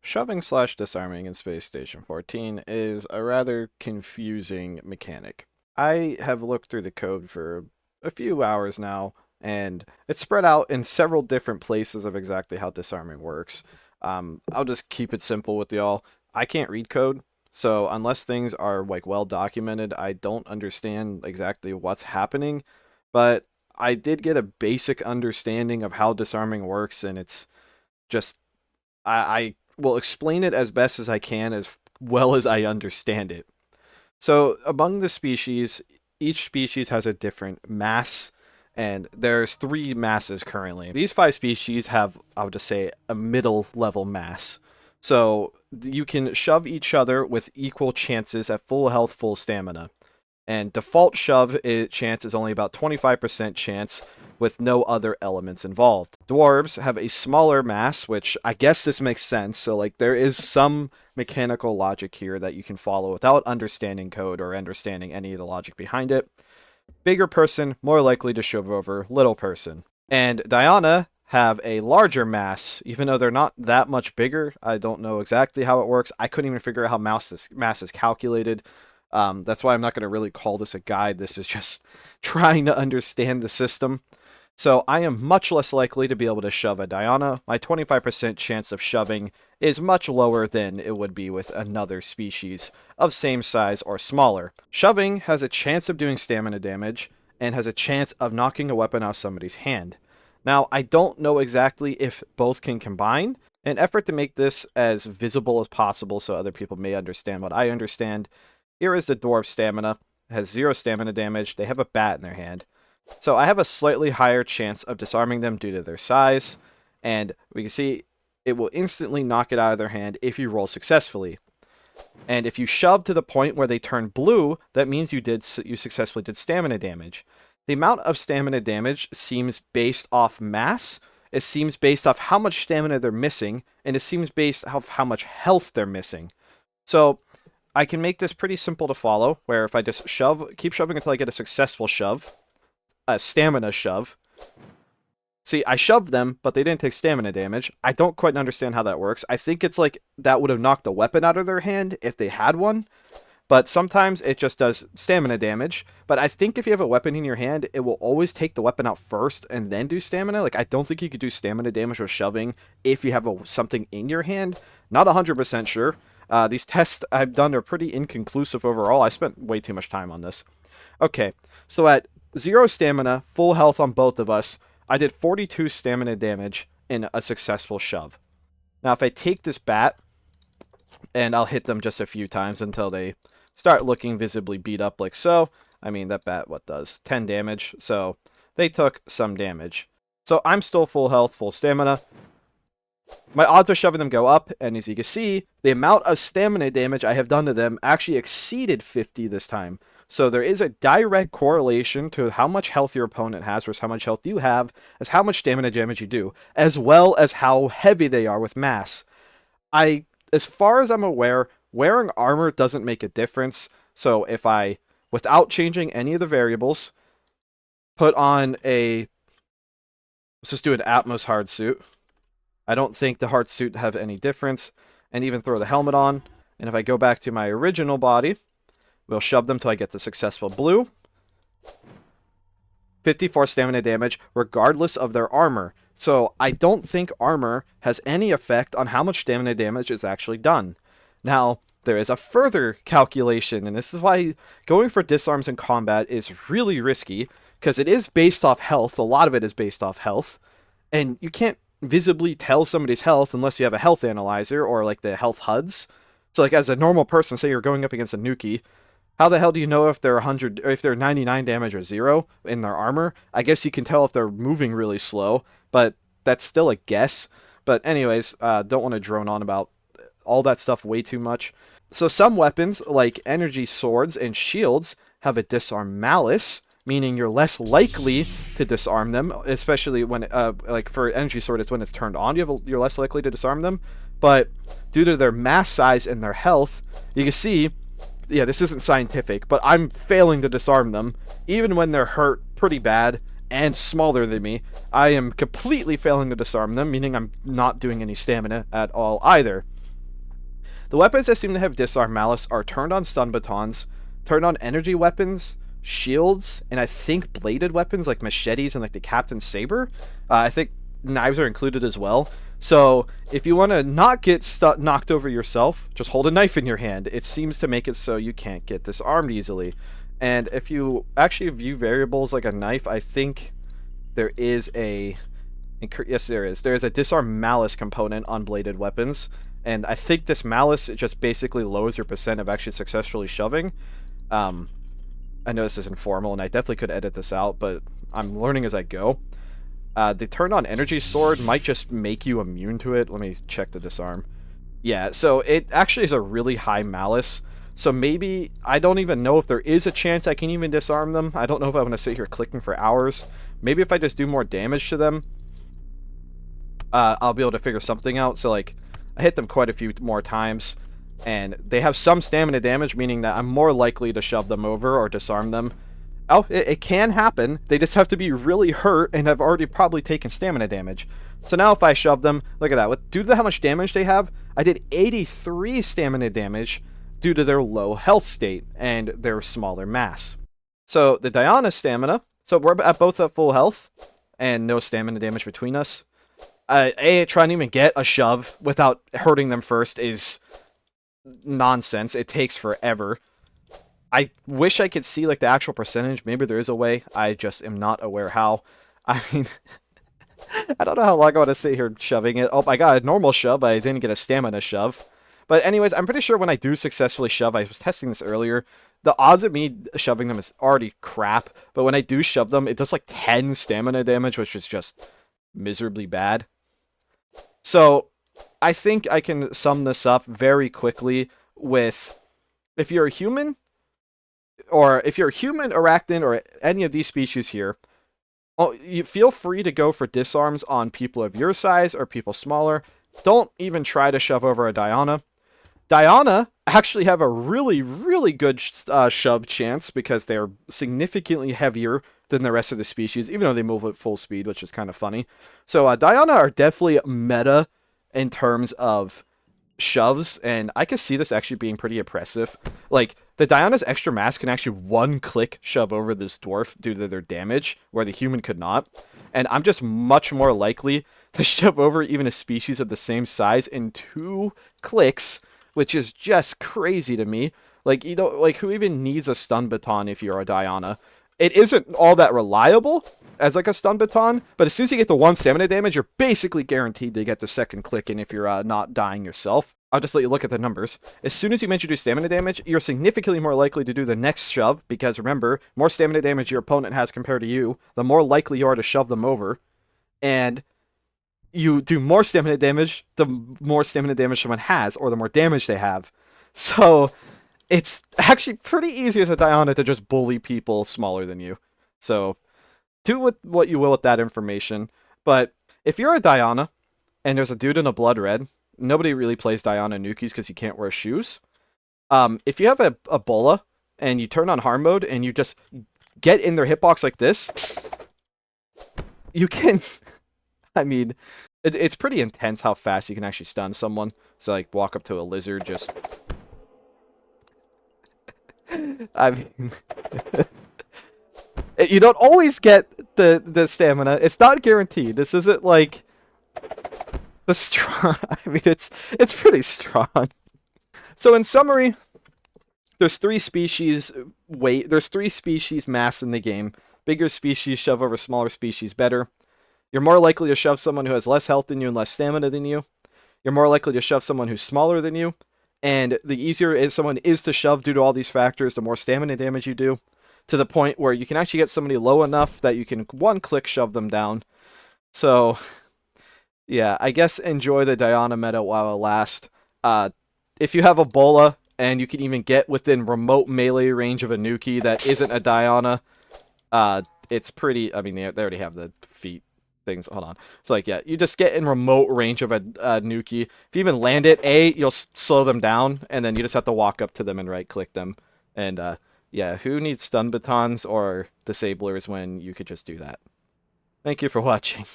Shoving slash disarming in Space Station 14 is a rather confusing mechanic. I have looked through the code for a few hours now, and it's spread out in several different places of exactly how disarming works. I'll just keep it simple with y'all. I can't read code, so unless things are like well documented, I don't understand exactly what's happening. But I did get a basic understanding of how disarming works, and it's just I will explain it as best as I can, as well as I understand it. So, among the species, each species has a different mass, and there's three masses currently. These five species have, I would just say, a middle level mass. So, you can shove each other with equal chances at full health, full stamina. And default shove chance is only about 25% chance with no other elements involved. Dwarves have a smaller mass, which I guess this makes sense. So like there is some mechanical logic here that you can follow without understanding code or understanding any of the logic behind it. Bigger person, more likely to shove over little person. And Diana have a larger mass, even though they're not that much bigger. I don't know exactly how it works. I couldn't even figure out how mass is calculated. That's why I'm not going to really call this a guide. This is just trying to understand the system. So I am much less likely to be able to shove a Diana. My 25% chance of shoving is much lower than it would be with another species of same size or smaller. Shoving has a chance of doing stamina damage and has a chance of knocking a weapon out of somebody's hand. Now, I don't know exactly if both can combine. In an effort to make this as visible as possible so other people may understand what I understand, here is the dwarf stamina. It has 0 stamina damage. They have a bat in their hand. So I have a slightly higher chance of disarming them due to their size, and we can see it will instantly knock it out of their hand if you roll successfully. And if you shove to the point where they turn blue, that means you successfully did stamina damage. The amount of stamina damage seems based off mass, it seems based off how much stamina they're missing, and it seems based off how much health they're missing. So I can make this pretty simple to follow, where if I just keep shoving until I get a successful shove, a stamina shove. See, I shoved them, but they didn't take stamina damage. I don't quite understand how that works. I think it's like that would have knocked a weapon out of their hand if they had one, but sometimes it just does stamina damage. But I think if you have a weapon in your hand, it will always take the weapon out first and then do stamina. Like, I don't think you could do stamina damage with shoving if you have something in your hand. Not 100% sure. These tests I've done are pretty inconclusive overall. I spent way too much time on this. Okay, so at 0 stamina, full health on both of us, I did 42 stamina damage in a successful shove. Now if I take this bat, and I'll hit them just a few times until they start looking visibly beat up like so. I mean, that bat, what does? 10 damage, so they took some damage. So I'm still full health, full stamina. My odds of shoving them go up, and as you can see, the amount of stamina damage I have done to them actually exceeded 50 this time. So there is a direct correlation to how much health your opponent has versus how much health you have, as how much stamina damage you do, as well as how heavy they are with mass. As far as I'm aware, wearing armor doesn't make a difference. So if I, without changing any of the variables, put on let's just do an Atmos hard suit. I don't think the hard suit have any difference, and even throw the helmet on. And if I go back to my original body, we'll shove them till I get the successful blue. 54 stamina damage, regardless of their armor. So I don't think armor has any effect on how much stamina damage is actually done. Now, there is a further calculation, and this is why going for disarms in combat is really risky, because it is based off health. A lot of it is based off health, and you can't visibly tell somebody's health unless you have a health analyzer or like the health HUDs. So like as a normal person, say you're going up against a Nuki, how the hell do you know if they're 100 or if they're 99 damage or 0 in their armor? I guess you can tell if they're moving really slow, but that's still a guess. But anyways, don't want to drone on about all that stuff way too much. So some weapons, like energy swords and shields, have a disarm malus, meaning you're less likely to disarm them, especially when, like for energy sword, it's when it's turned on, you're less likely to disarm them. But due to their mass size and their health, you can see, yeah, this isn't scientific, but I'm failing to disarm them, even when they're hurt pretty bad and smaller than me. I am completely failing to disarm them, meaning I'm not doing any stamina at all either. The weapons that seem to have Disarm Malice are turned on stun batons, turned on energy weapons, shields, and I think bladed weapons like machetes and like the Captain Saber. I think knives are included as well. So if you want to not get knocked over yourself, just hold a knife in your hand. It seems to make it so you can't get disarmed easily. And if you actually view variables like a knife, I think there is a... Yes, there is. There is a Disarm Malice component on bladed weapons. And I think this Malice just basically lowers your percent of actually successfully shoving. I know this is informal, and I definitely could edit this out, but I'm learning as I go. The turned on energy sword might just make you immune to it. Let me check the disarm. Yeah, so it actually is a really high Malice. So maybe, I don't even know if there is a chance I can even disarm them. I don't know if I'm going to sit here clicking for hours. Maybe if I just do more damage to them, I'll be able to figure something out. So, like, I hit them quite a few more times, and they have some stamina damage, meaning that I'm more likely to shove them over or disarm them. Oh, it can happen. They just have to be really hurt and have already probably taken stamina damage. So now if I shove them, look at that. Due to how much damage they have, I did 83 stamina damage due to their low health state and their smaller mass. So the Diana stamina, so we're at both at full health and no stamina damage between us. Trying to even get a shove without hurting them first is nonsense. It takes forever. I wish I could see like the actual percentage. Maybe there is a way. I just am not aware how. I mean, I don't know how long I want to sit here shoving it. Oh, I got a normal shove, but I didn't get a stamina shove. But anyways, I'm pretty sure when I do successfully shove, I was testing this earlier, the odds of me shoving them is already crap. But when I do shove them, it does like 10 stamina damage, which is just miserably bad. So I think I can sum this up very quickly with, if you're a human, arachnid, or any of these species here, you feel free to go for disarms on people of your size or people smaller. Don't even try to shove over a Diana. Diana actually have a really, really good shove chance because they're significantly heavier than the rest of the species, even though they move at full speed, which is kind of funny. So Diana are definitely meta in terms of shoves, and I can see this actually being pretty oppressive. Like, the Diana's extra mass can actually one-click shove over this dwarf due to their damage, where the human could not. And I'm just much more likely to shove over even a species of the same size in 2 clicks, which is just crazy to me. Like, you know, like, who even needs a stun baton if you're a Diana? It isn't all that reliable as like a stun baton, but as soon as you get the 1 stamina damage, you're basically guaranteed to get the second click in if you're not dying yourself. I'll just let you look at the numbers. As soon as you introduce stamina damage, you're significantly more likely to do the next shove, because remember, more stamina damage your opponent has compared to you, the more likely you are to shove them over. And you do more stamina damage, the more stamina damage someone has, or the more damage they have. So it's actually pretty easy as a Diana to just bully people smaller than you. So do with what you will with that information. But if you're a Diana and there's a dude in a blood red, nobody really plays Diana Nukis because you can't wear shoes. If you have a bola and you turn on harm mode and you just get in their hitbox like this, you can... I mean, it's pretty intense how fast you can actually stun someone. So, like, walk up to a lizard, just... I mean... You don't always get the stamina. It's not guaranteed. This isn't like the strong. I mean, it's pretty strong. So in summary, there's 3 species weight. There's 3 species mass in the game. Bigger species shove over smaller species better. You're more likely to shove someone who has less health than you and less stamina than you. You're more likely to shove someone who's smaller than you. And the easier someone is to shove due to all these factors, the more stamina damage you do. To the point where you can actually get somebody low enough that you can one-click shove them down. So, yeah, I guess enjoy the Diana meta while it lasts. If you have a bola, and you can even get within remote melee range of a Nuki that isn't a Diana, it's pretty... I mean, they already have the feet things. Hold on. So, like, yeah, you just get in remote range of a Nuki. If you even land it, you'll slow them down, and then you just have to walk up to them and right-click them. And, yeah, who needs stun batons or disablers when you could just do that? Thank you for watching.